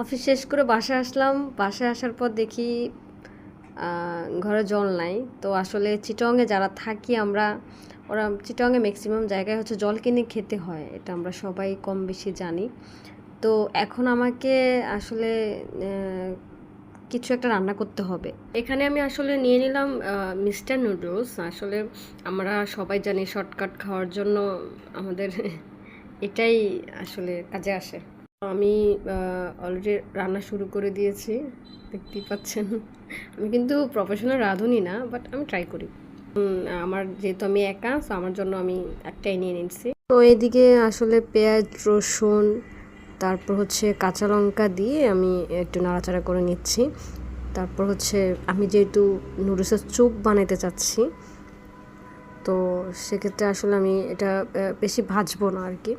Office শেষ করে বাসায় আসলাম। বাসায় আসার পর দেখি ঘরে জল নাই। তো আসলে চিটংয়ে যারা থাকি আমরা, ওরা চিটংয়ে ম্যাক্সিমাম জায়গায় হচ্ছে জল কিনে খেতে হয়। এটা আমরা সবাই কম বেশি জানি। তো এখন আমাকে আসলে কিছু একটা রান্না করতে হবে। এখানে আমি আসলে নিয়ে নিলাম মিস্টার নুডলস। আসলে আমরা সবাই জানি শর্টকাট খাওয়ার জন্য আমাদের এটাই আসলে কাজে আসে। আমি অলরেডি রান্না শুরু করে দিয়েছি, দেখতেই পাচ্ছেন। আমি কিন্তু প্রফেশনাল রাঁধুনি না, বাট আমি ট্রাই করি। আমার যেহেতু আমি একা, সো আমার জন্য আমি একটাই নিয়ে নিচ্ছি। তো এদিকে আসলে পেঁয়াজ, রসুন, তারপর হচ্ছে কাঁচা লঙ্কা দিয়ে আমি একটু নাড়াচাড়া করে নিচ্ছি। তারপর হচ্ছে আমি যেহেতু নুডলসের স্যুপ বানাতে চাচ্ছি, তো সেক্ষেত্রে আসলে আমি এটা বেশি ভাজবো না আর কি।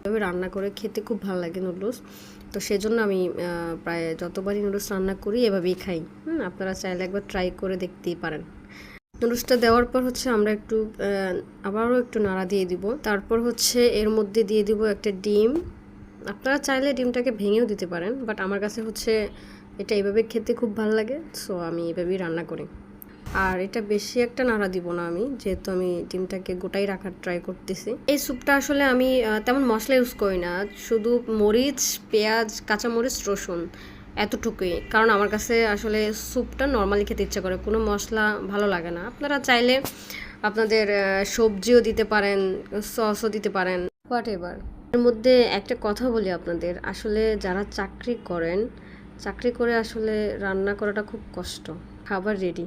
এভাবে রান্না করে খেতে খুব ভালো লাগে নুডলস। তো সেজন্য আমি প্রায় যতবারই নুডলস রান্না করি এভাবেই খাই। আপনারা চাইলে একবার ট্রাই করে দেখতেই পারেন। নুডলসটা দেওয়ার পর হচ্ছে আমরা একটু আবারও একটু নাড়া দিয়ে দিব। তারপর হচ্ছে এর মধ্যে দিয়ে দিব একটা ডিম। আপনারা চাইলে ডিমটাকে ভেঙেও দিতে পারেন, বাট আমার কাছে হচ্ছে এটা এইভাবে খেতে খুব ভালো লাগে, সো আমি এভাবেই রান্না করি। আর এটা বেশি একটা নাড়া দিব না আমি, যেহেতু আমি ডিমটাকে গোটাই রাখার ট্রাই করতেছি। এই স্যুপটা আসলে আমি তেমন মশলা ইউজ করি না, শুধু মরিচ, পেঁয়াজ, কাঁচামরিচ, রসুন, এতটুকুই। কারণ আমার কাছে আসলে স্যুপটা নর্মালি খেতে ইচ্ছা করে, কোনো মশলা ভালো লাগে না। আপনারা চাইলে আপনাদের সবজিও দিতে পারেন, সসও দিতে পারেন, হোয়াট এভার। এর মধ্যে একটা কথা বলি আপনাদের, আসলে যারা চাকরি করেন, চাকরি করে আসলে রান্না করাটা খুব কষ্ট। খাবার রেডি,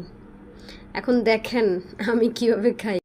এখন দেখেন আমি কিভাবে খাই।